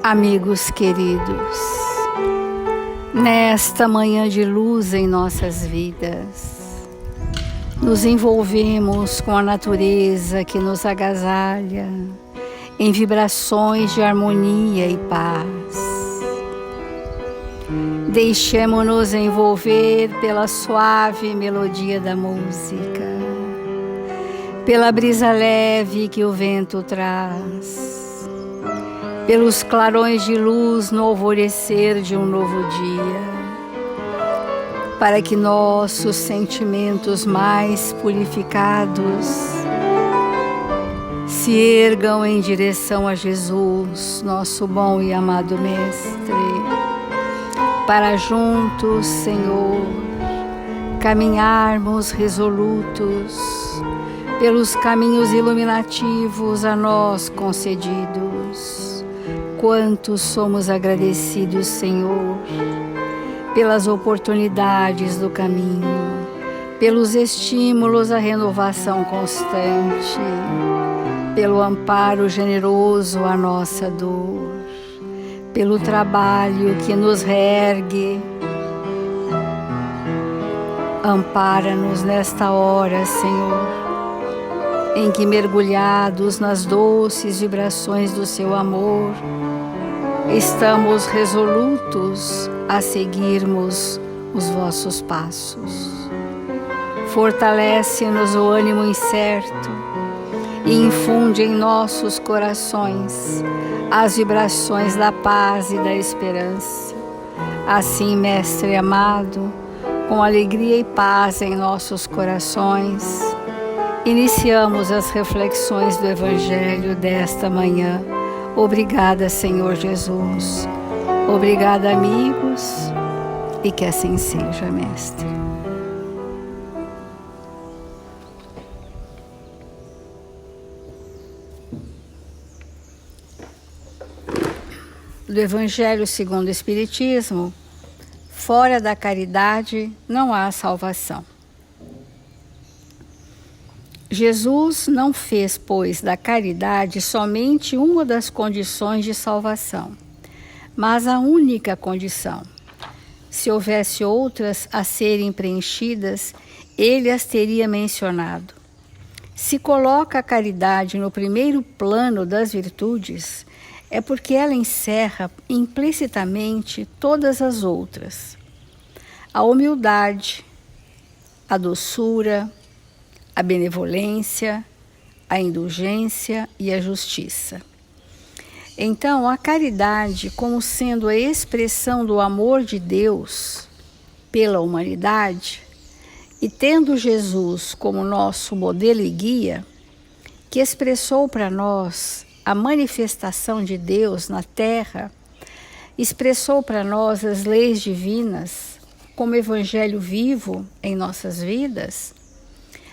Amigos queridos, nesta manhã de luz em nossas vidas, nos envolvemos com a natureza que nos agasalha em vibrações de harmonia e paz. Deixemo-nos envolver pela suave melodia da música, pela brisa leve que o vento traz, pelos clarões de luz no alvorecer de um novo dia, para que nossos sentimentos mais purificados se ergam em direção a Jesus, nosso bom e amado Mestre, para juntos, Senhor, caminharmos resolutos pelos caminhos iluminativos a nós concedidos. Quanto somos agradecidos, Senhor, pelas oportunidades do caminho, pelos estímulos à renovação constante, pelo amparo generoso à nossa dor, pelo trabalho que nos reergue. Ampara-nos nesta hora, Senhor, em que, mergulhados nas doces vibrações do Seu amor, estamos resolutos a seguirmos os vossos passos. Fortalece-nos o ânimo incerto e infunde em nossos corações as vibrações da paz e da esperança. Assim, Mestre amado, com alegria e paz em nossos corações, iniciamos as reflexões do Evangelho desta manhã. Obrigada, Senhor Jesus. Obrigada, amigos, e que assim seja, Mestre. Do Evangelho segundo o Espiritismo, fora da caridade não há salvação. Jesus não fez, pois, da caridade somente uma das condições de salvação, mas a única condição. Se houvesse outras a serem preenchidas, ele as teria mencionado. Se coloca a caridade no primeiro plano das virtudes, é porque ela encerra implicitamente todas as outras. A humildade, a doçura, a benevolência, a indulgência e a justiça. Então, a caridade, como sendo a expressão do amor de Deus pela humanidade, e tendo Jesus como nosso modelo e guia, que expressou para nós a manifestação de Deus na terra, expressou para nós as leis divinas como evangelho vivo em nossas vidas,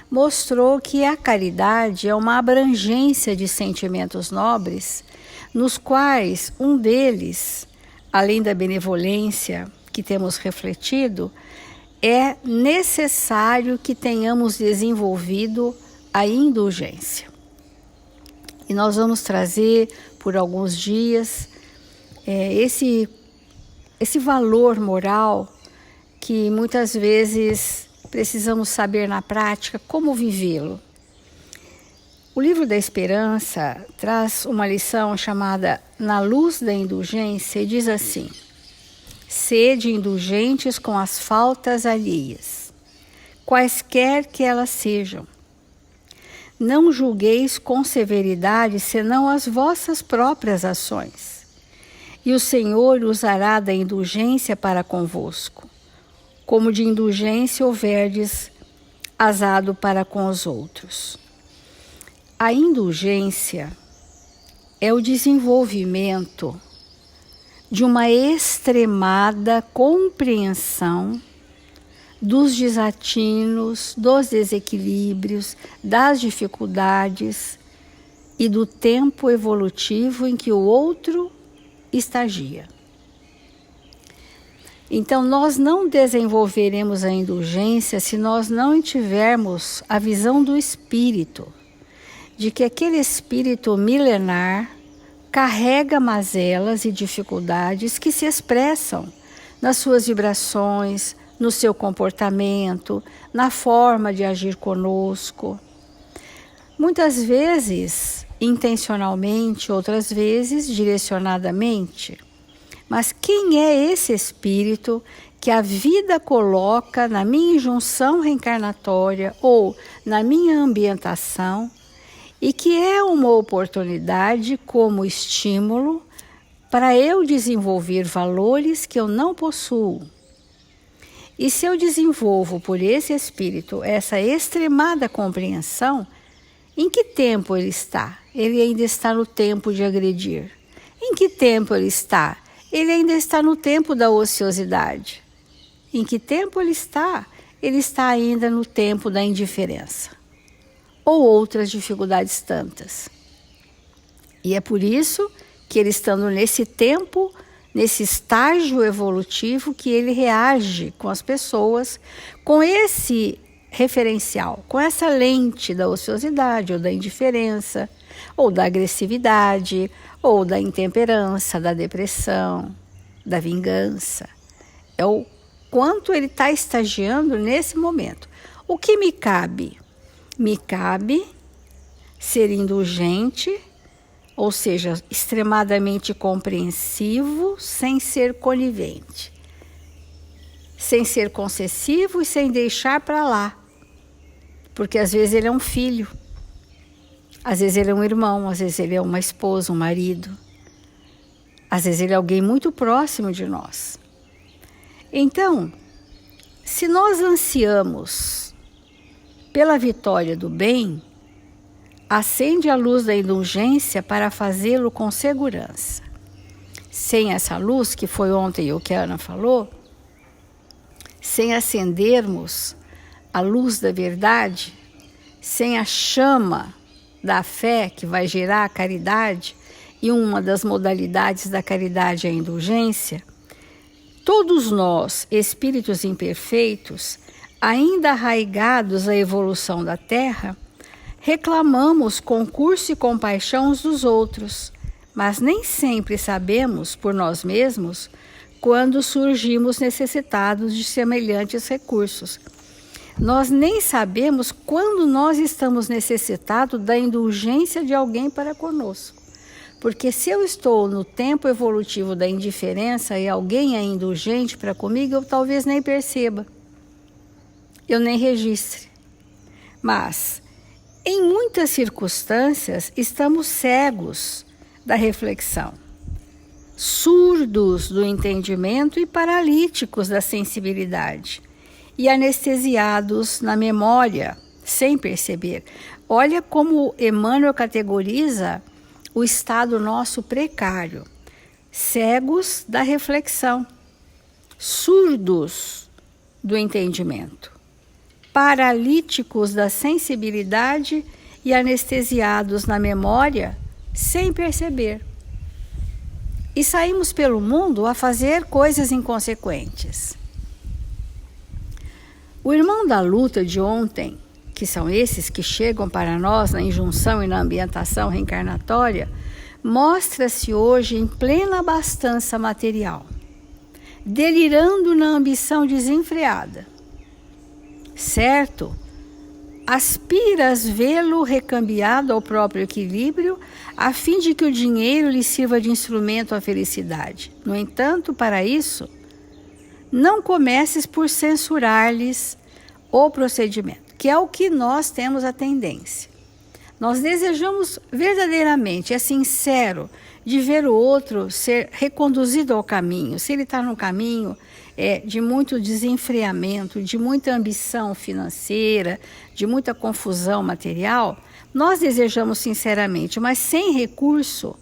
mostrou que a caridade é uma abrangência de sentimentos nobres, nos quais um deles, além da benevolência que temos refletido, é necessário que tenhamos desenvolvido a indulgência. E nós vamos trazer por alguns dias esse valor moral que muitas vezes precisamos saber na prática como vivê-lo. O livro da Esperança traz uma lição chamada Na Luz da Indulgência e diz assim: sede indulgentes com as faltas alheias, quaisquer que elas sejam. Não julgueis com severidade senão as vossas próprias ações, e o Senhor usará da indulgência para convosco, como de indulgência houverdes azado para com os outros. A indulgência é o desenvolvimento de uma extremada compreensão dos desatinos, dos desequilíbrios, das dificuldades e do tempo evolutivo em que o outro estagia. Então, nós não desenvolveremos a indulgência se nós não tivermos a visão do Espírito, de que aquele Espírito milenar carrega mazelas e dificuldades que se expressam nas suas vibrações, no seu comportamento, na forma de agir conosco. Muitas vezes intencionalmente, outras vezes direcionadamente. Mas quem é esse espírito que a vida coloca na minha injunção reencarnatória ou na minha ambientação e que é uma oportunidade como estímulo para eu desenvolver valores que eu não possuo? E se eu desenvolvo por esse espírito essa extremada compreensão, em que tempo ele está? Ele ainda está no tempo de agredir. Em que tempo ele está? Ele ainda está no tempo da ociosidade. Em que tempo ele está? Ele está ainda no tempo da indiferença. Ou outras dificuldades tantas. E é por isso que ele, estando nesse tempo, nesse estágio evolutivo, que ele reage com as pessoas, com esse referencial, com essa lente da ociosidade ou da indiferença, ou da agressividade, ou da intemperança, da depressão, da vingança. É o quanto ele está estagiando nesse momento. O que me cabe? Me cabe ser indulgente, ou seja, extremadamente compreensivo, sem ser conivente, sem ser concessivo e sem deixar para lá. Porque às vezes ele é um filho, às vezes ele é um irmão, às vezes ele é uma esposa, um marido, às vezes ele é alguém muito próximo de nós. Então, se nós ansiamos pela vitória do bem, acende a luz da indulgência para fazê-lo com segurança. Sem essa luz, que foi ontem o que a Ana falou, sem acendermos a luz da verdade, sem a chama da fé que vai gerar a caridade, e uma das modalidades da caridade é a indulgência, todos nós, espíritos imperfeitos, ainda arraigados à evolução da Terra, reclamamos concurso e compaixão uns dos outros, mas nem sempre sabemos por nós mesmos quando surgimos necessitados de semelhantes recursos. Nós nem sabemos quando nós estamos necessitados da indulgência de alguém para conosco. Porque se eu estou no tempo evolutivo da indiferença e alguém é indulgente para comigo, eu talvez nem perceba. Eu nem registre. Mas, em muitas circunstâncias, estamos cegos da reflexão, surdos do entendimento e paralíticos da sensibilidade, e anestesiados na memória, sem perceber. Olha como Emmanuel categoriza o estado nosso precário. Cegos da reflexão, surdos do entendimento, paralíticos da sensibilidade e anestesiados na memória, sem perceber. E saímos pelo mundo a fazer coisas inconsequentes. O irmão da luta de ontem, que são esses que chegam para nós na injunção e na ambientação reencarnatória, mostra-se hoje em plena abastança material, delirando na ambição desenfreada. Certo? Aspiras vê-lo recambiado ao próprio equilíbrio, a fim de que o dinheiro lhe sirva de instrumento à felicidade. No entanto, para isso, não comeces por censurar-lhes o procedimento, que é o que nós temos a tendência. Nós desejamos verdadeiramente, é sincero, de ver o outro ser reconduzido ao caminho. Se ele está no caminho de muito desenfreamento, de muita ambição financeira, de muita confusão material, nós desejamos sinceramente, mas sem recurso.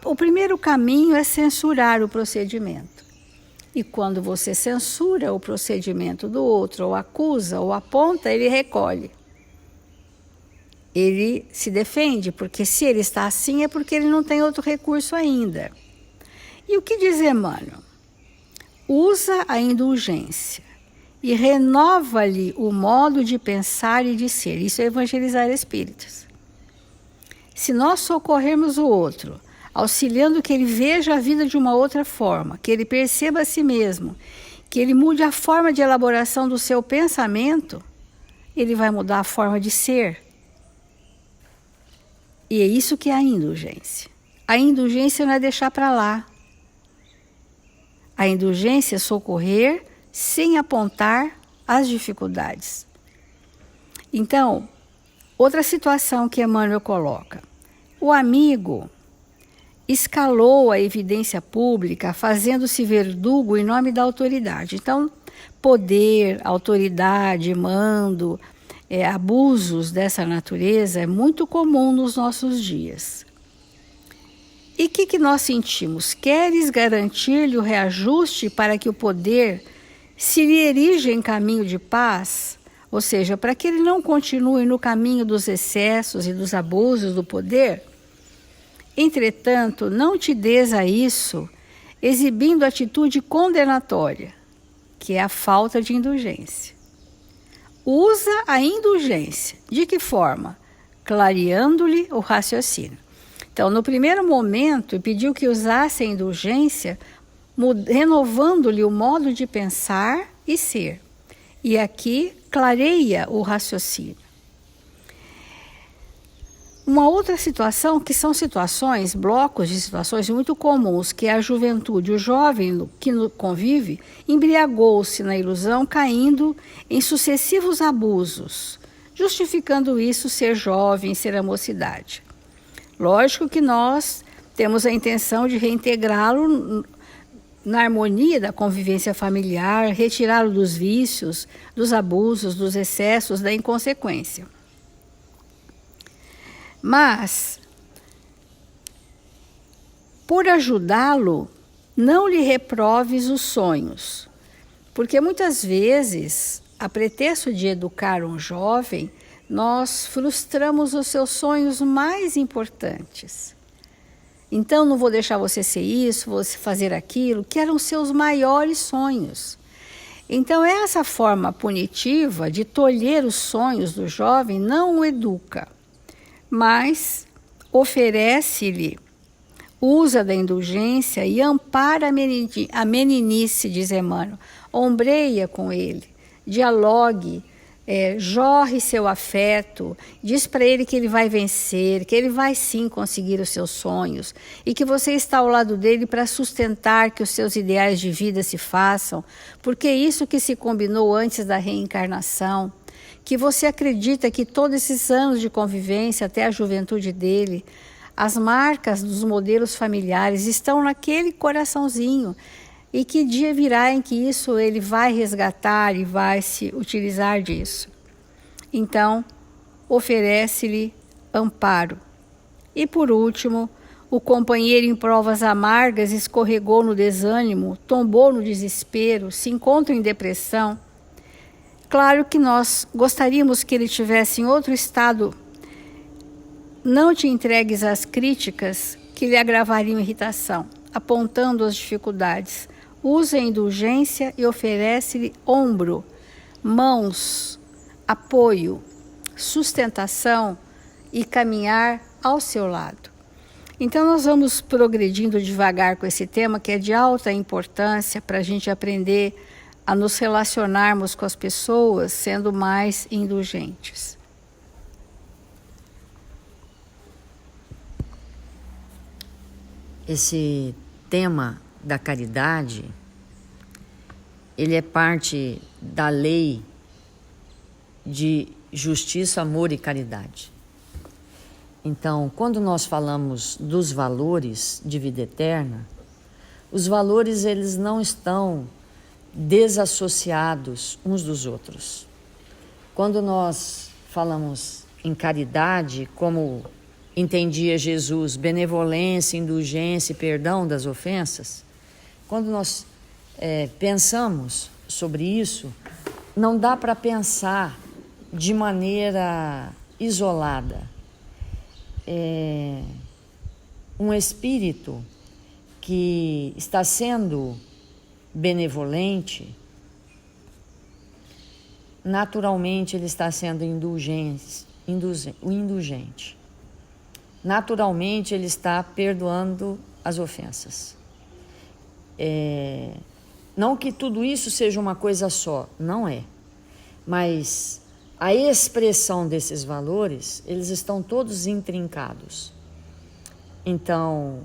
O primeiro caminho é censurar o procedimento. E quando você censura o procedimento do outro, ou acusa, ou aponta, ele recolhe. Ele se defende, porque se ele está assim é porque ele não tem outro recurso ainda. E o que diz Emmanuel? Usa a indulgência e renova-lhe o modo de pensar e de ser. Isso é evangelizar espíritos. Se nós socorrermos o outro, auxiliando que ele veja a vida de uma outra forma, que ele perceba a si mesmo, que ele mude a forma de elaboração do seu pensamento, ele vai mudar a forma de ser. E é isso que é a indulgência. A indulgência não é deixar para lá. A indulgência é socorrer sem apontar as dificuldades. Então, outra situação que Emmanuel coloca. O amigo escalou a evidência pública, fazendo-se verdugo em nome da autoridade. Então, poder, autoridade, mando, abusos dessa natureza é muito comum nos nossos dias. E o que nós sentimos? Queres garantir-lhe o reajuste para que o poder se lhe erija em caminho de paz? Ou seja, para que ele não continue no caminho dos excessos e dos abusos do poder? Entretanto, não te des a isso, exibindo atitude condenatória, que é a falta de indulgência. Usa a indulgência. De que forma? Clareando-lhe o raciocínio. Então, no primeiro momento, pediu que usasse a indulgência, renovando-lhe o modo de pensar e ser. E aqui clareia o raciocínio. Uma outra situação, que são situações, blocos de situações muito comuns, que é a juventude, o jovem que convive, embriagou-se na ilusão, caindo em sucessivos abusos, justificando isso ser jovem, ser a mocidade. Lógico que nós temos a intenção de reintegrá-lo na harmonia da convivência familiar, retirá-lo dos vícios, dos abusos, dos excessos, da inconsequência. Mas, por ajudá-lo, não lhe reproves os sonhos, porque muitas vezes, a pretexto de educar um jovem, nós frustramos os seus sonhos mais importantes. Então, não vou deixar você ser isso, você fazer aquilo, que eram seus maiores sonhos. Então, essa forma punitiva de tolher os sonhos do jovem não o educa, mas oferece-lhe, usa da indulgência e ampara a meninice, diz Emmanuel, ombreia com ele, dialogue, jorre seu afeto, diz para ele que ele vai vencer, que ele vai sim conseguir os seus sonhos e que você está ao lado dele para sustentar que os seus ideais de vida se façam, porque é isso que se combinou antes da reencarnação, que você acredita que todos esses anos de convivência até a juventude dele, as marcas dos modelos familiares estão naquele coraçãozinho, e que dia virá em que isso ele vai resgatar e vai se utilizar disso. Então, oferece-lhe amparo. E por último, o companheiro em provas amargas escorregou no desânimo, tombou no desespero, se encontra em depressão. Claro que nós gostaríamos que ele tivesse em outro estado. Não te entregues às críticas que lhe agravariam irritação, apontando as dificuldades. Usa a indulgência e oferece-lhe ombro, mãos, apoio, sustentação e caminhar ao seu lado. Então nós vamos progredindo devagar com esse tema, que é de alta importância para a gente aprender a nos relacionarmos com as pessoas sendo mais indulgentes. Esse tema da caridade, ele é parte da lei de justiça, amor e caridade. Então, quando nós falamos dos valores de vida eterna, os valores eles não estão desassociados uns dos outros. Quando nós falamos em caridade, como entendia Jesus, benevolência, indulgência e perdão das ofensas, quando nós pensamos sobre isso, não dá para pensar de maneira isolada. Um espírito que está sendo benevolente, naturalmente ele está sendo indulgente. naturalmente ele está perdoando as ofensas. Não que tudo isso seja uma coisa só, não é. Mas a expressão desses valores, eles estão todos intrincados. Então,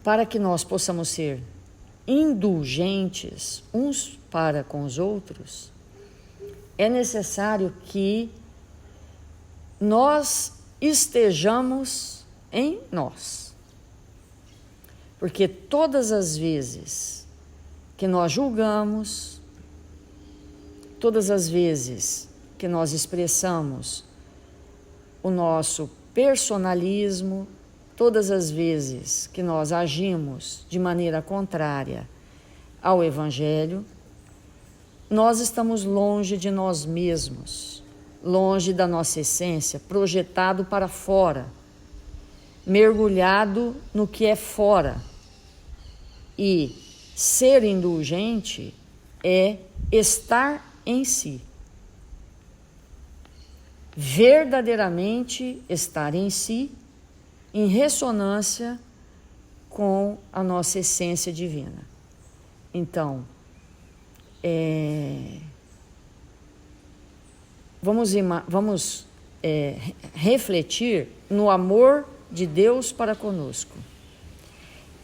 para que nós possamos ser indulgentes uns para com os outros, é necessário que nós estejamos em nós. Porque todas as vezes que nós julgamos, todas as vezes que nós expressamos o nosso personalismo, todas as vezes que nós agimos de maneira contrária ao Evangelho, nós estamos longe de nós mesmos, longe da nossa essência, projetado para fora, mergulhado no que é fora. E ser indulgente é estar em si. Verdadeiramente estar em si, em ressonância com a nossa essência divina. Então, vamos refletir no amor de Deus para conosco,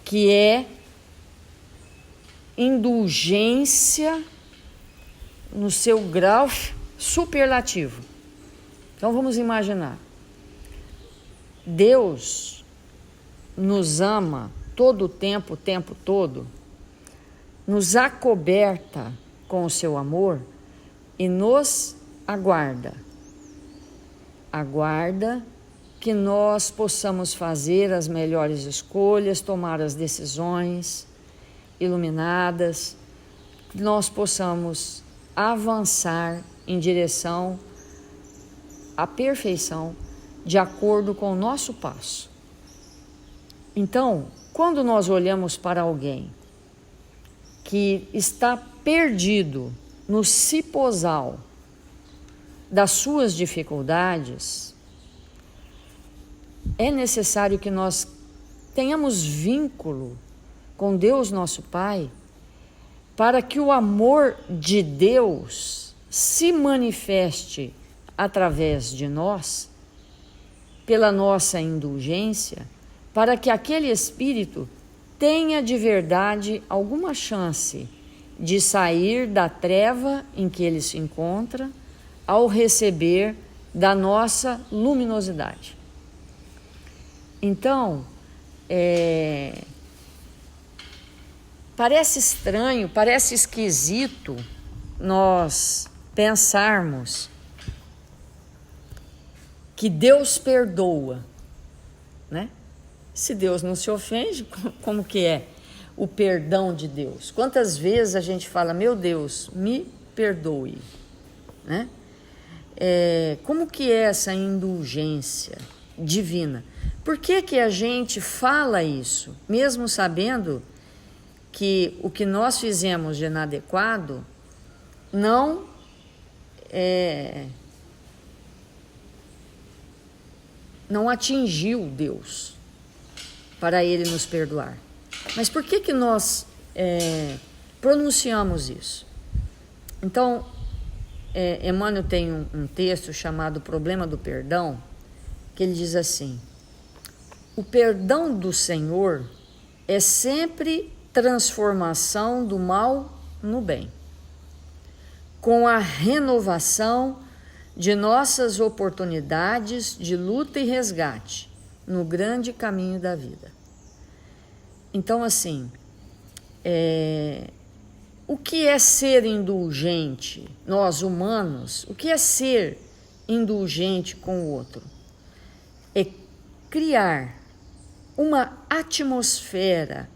que é indulgência no seu grau superlativo. Então vamos imaginar, Deus nos ama todo o tempo todo, nos acoberta com o seu amor e nos aguarda que nós possamos fazer as melhores escolhas, tomar as decisões iluminadas, que nós possamos avançar em direção à perfeição de acordo com o nosso passo. Então, quando nós olhamos para alguém que está perdido no cipozal das suas dificuldades, é necessário que nós tenhamos vínculo com Deus nosso Pai, para que o amor de Deus se manifeste através de nós, pela nossa indulgência, para que aquele espírito tenha de verdade alguma chance de sair da treva em que ele se encontra ao receber da nossa luminosidade. Então, parece estranho, parece esquisito nós pensarmos que Deus perdoa, né? Se Deus não se ofende, como que é o perdão de Deus? Quantas vezes a gente fala, meu Deus, me perdoe, né? Como que é essa indulgência divina? Por que a gente fala isso, mesmo sabendo que o que nós fizemos de inadequado não atingiu Deus para Ele nos perdoar? Mas por que nós pronunciamos isso? Então, Emmanuel tem um texto chamado Problema do Perdão, que ele diz assim: o perdão do Senhor é sempre transformação do mal no bem, com a renovação de nossas oportunidades de luta e resgate no grande caminho da vida. Então, assim, o que é ser indulgente? Nós, humanos, o que é ser indulgente com o outro? É criar uma atmosfera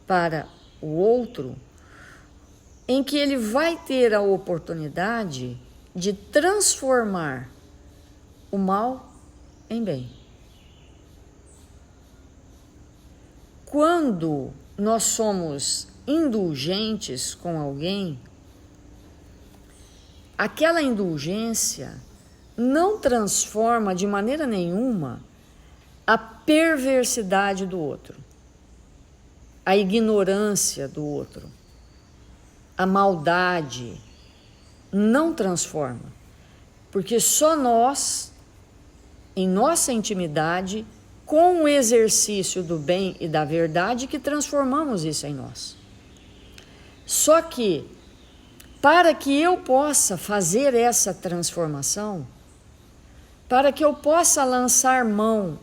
para o outro em que ele vai ter a oportunidade de transformar o mal em bem. Quando nós somos indulgentes com alguém, aquela indulgência não transforma de maneira nenhuma a perversidade do outro, a ignorância do outro, a maldade. Não transforma, porque só nós, em nossa intimidade, com o exercício do bem e da verdade, que transformamos isso em nós. Só que, para que eu possa fazer essa transformação, para que eu possa lançar mão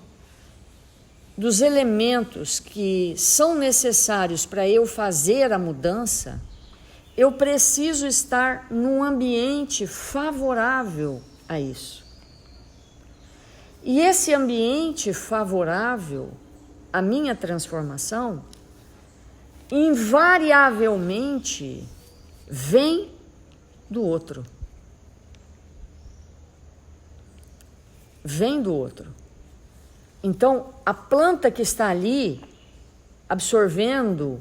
dos elementos que são necessários para eu fazer a mudança, eu preciso estar num ambiente favorável a isso. E esse ambiente favorável à minha transformação, invariavelmente, vem do outro. Vem do outro. Então, a planta que está ali, absorvendo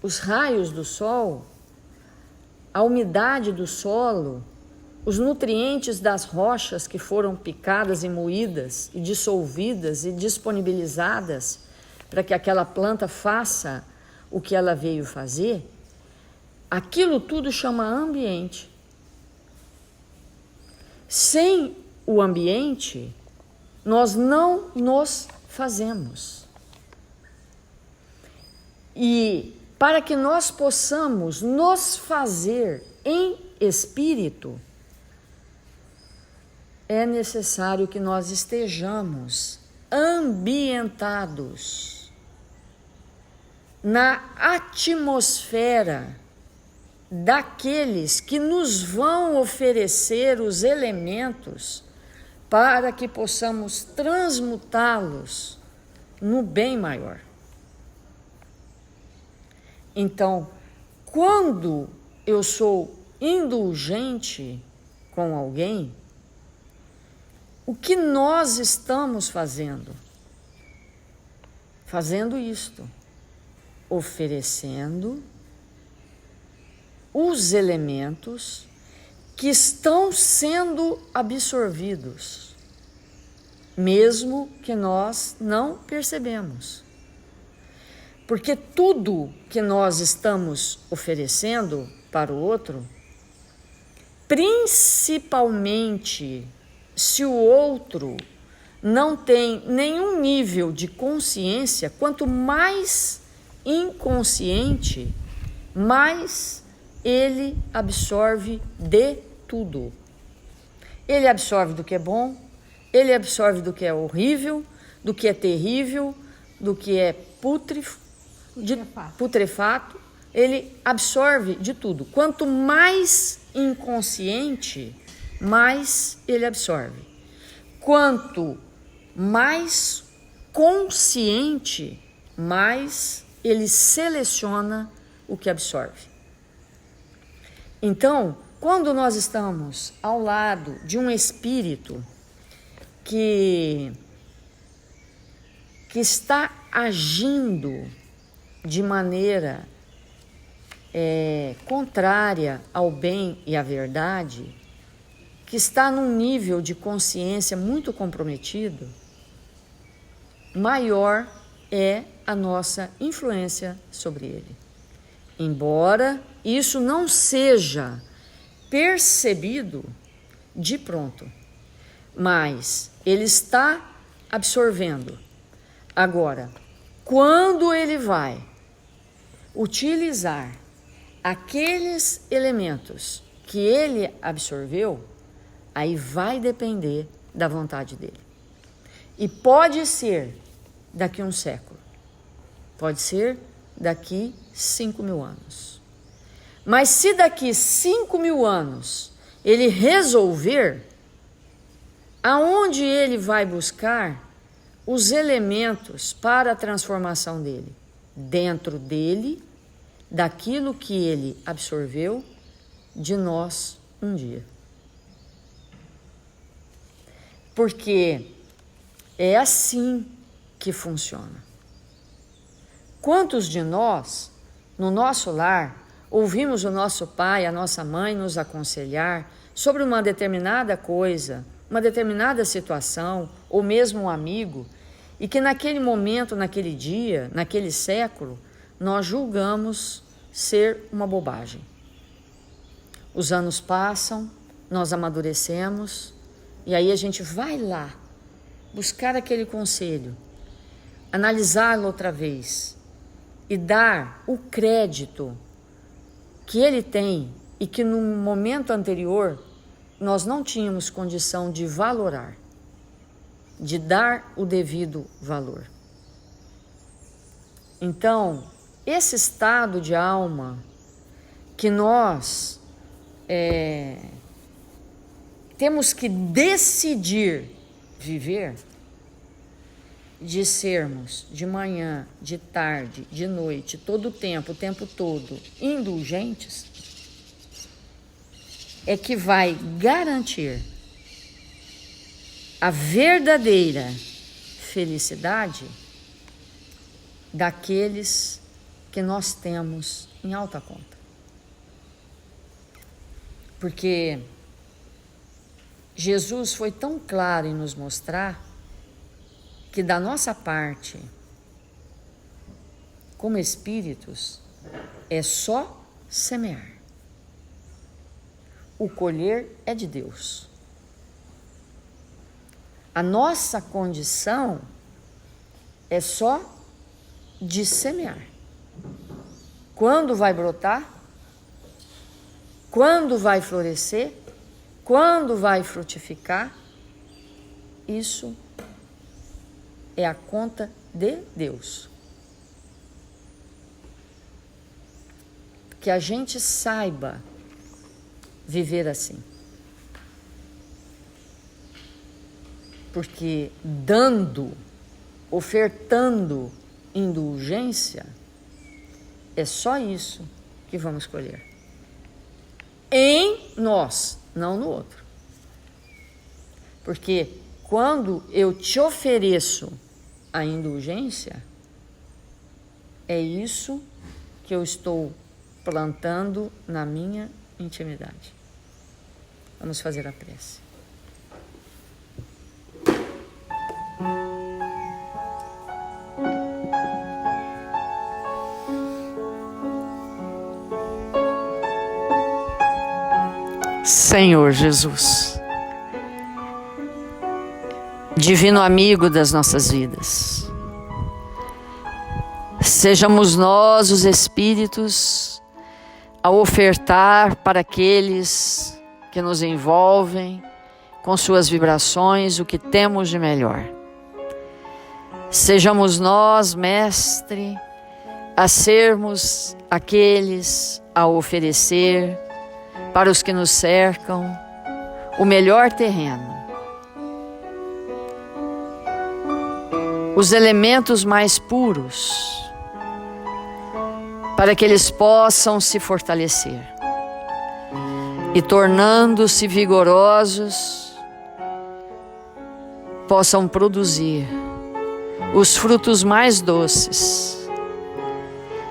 os raios do sol, a umidade do solo, os nutrientes das rochas que foram picadas e moídas e dissolvidas e disponibilizadas para que aquela planta faça o que ela veio fazer, aquilo tudo chama ambiente. Sem o ambiente, nós não nos fazemos. E para que nós possamos nos fazer em espírito, é necessário que nós estejamos ambientados na atmosfera daqueles que nos vão oferecer os elementos para que possamos transmutá-los no bem maior. Então, quando eu sou indulgente com alguém, o que nós estamos fazendo? Fazendo isto, oferecendo os elementos que estão sendo absorvidos, mesmo que nós não percebemos. Porque tudo que nós estamos oferecendo para o outro, principalmente se o outro não tem nenhum nível de consciência, quanto mais inconsciente, mais ele absorve de tudo. Ele absorve do que é bom, ele absorve do que é horrível, do que é terrível, do que é putrefato, ele absorve de tudo. Quanto mais inconsciente, mais ele absorve. Quanto mais consciente, mais ele seleciona o que absorve. Então, quando nós estamos ao lado de um espírito que está agindo de maneira contrária ao bem e à verdade, que está num nível de consciência muito comprometido, maior é a nossa influência sobre ele. Embora isso não seja percebido de pronto, mas ele está absorvendo. Agora, quando ele vai utilizar aqueles elementos que ele absorveu, aí vai depender da vontade dele. E pode ser daqui a um século, pode ser daqui 5.000 anos. Mas se daqui 5.000 anos ele resolver, aonde ele vai buscar os elementos para a transformação dele? Dentro dele, daquilo que ele absorveu de nós um dia. Porque é assim que funciona. Quantos de nós, no nosso lar, ouvimos o nosso pai, a nossa mãe nos aconselhar sobre uma determinada coisa, uma determinada situação, ou mesmo um amigo, e que naquele momento, naquele dia, naquele século, nós julgamos ser uma bobagem. Os anos passam, nós amadurecemos, e aí a gente vai lá buscar aquele conselho, analisá-lo outra vez e dar o crédito que ele tem e que no momento anterior nós não tínhamos condição de valorar, de dar o devido valor. Então, esse estado de alma que nós temos que decidir viver, de sermos de manhã, de tarde, de noite, todo o tempo todo, indulgentes, é que vai garantir a verdadeira felicidade daqueles que nós temos em alta conta. Porque Jesus foi tão claro em nos mostrar que da nossa parte, como espíritos, é só semear. O colher é de Deus. A nossa condição é só de semear. Quando vai brotar? Quando vai florescer? Quando vai frutificar? Isso é a conta de Deus. Que a gente saiba viver assim. Porque dando, ofertando indulgência, é só isso que vamos colher. Em nós, não no outro. Porque quando eu te ofereço a indulgência, é isso que eu estou plantando na minha intimidade. Vamos fazer a prece. Senhor Jesus, divino amigo das nossas vidas, sejamos nós os espíritos a ofertar para aqueles que nos envolvem com suas vibrações o que temos de melhor. Sejamos nós, Mestre, a sermos aqueles a oferecer para os que nos cercam o melhor terreno, os elementos mais puros, para que eles possam se fortalecer e, tornando-se vigorosos, possam produzir os frutos mais doces.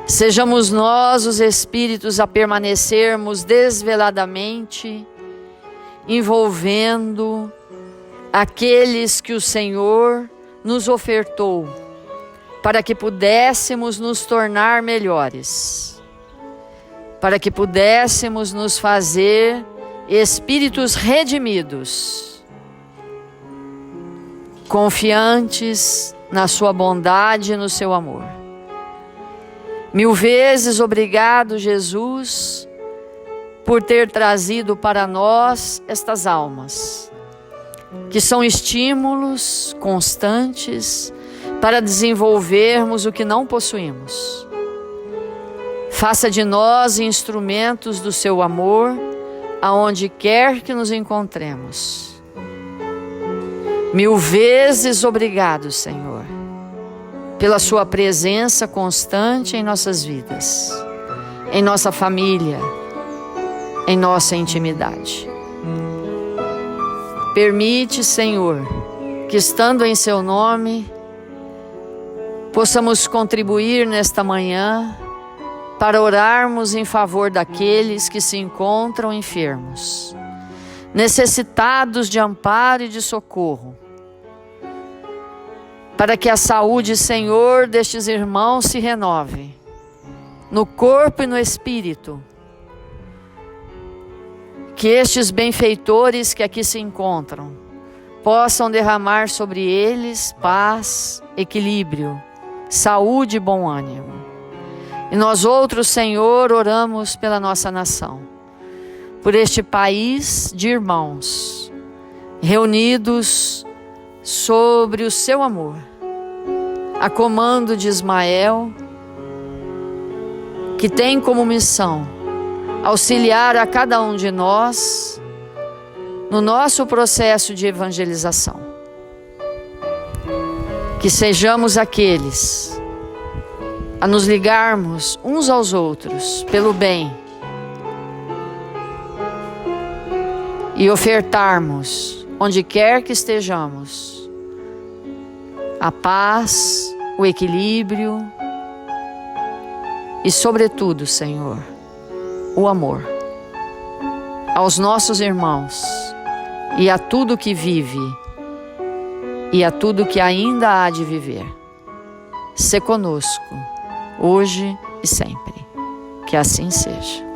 Sejamos nós os espíritos a permanecermos desveladamente, envolvendo aqueles que o Senhor nos ofertou, para que pudéssemos nos tornar melhores, para que pudéssemos nos fazer espíritos redimidos, confiantes na sua bondade e no seu amor. Mil vezes obrigado, Jesus, por ter trazido para nós estas almas, que são estímulos constantes para desenvolvermos o que não possuímos. Faça de nós instrumentos do seu amor, aonde quer que nos encontremos. Mil vezes obrigado, Senhor, pela sua presença constante em nossas vidas, em nossa família, em nossa intimidade. Permite, Senhor, que estando em seu nome, possamos contribuir nesta manhã para orarmos em favor daqueles que se encontram enfermos, necessitados de amparo e de socorro, para que a saúde, Senhor, destes irmãos se renove, no corpo e no espírito, que estes benfeitores que aqui se encontram possam derramar sobre eles paz, equilíbrio, saúde e bom ânimo. E nós outros, Senhor, oramos pela nossa nação, por este país de irmãos, reunidos sobre o seu amor, a comando de Ismael, que tem como missão auxiliar a cada um de nós no nosso processo de evangelização. Que sejamos aqueles a nos ligarmos uns aos outros pelo bem e ofertarmos, onde quer que estejamos, a paz, o equilíbrio e, sobretudo, Senhor, o amor aos nossos irmãos e a tudo que vive e a tudo que ainda há de viver. Sê conosco, hoje e sempre. Que assim seja.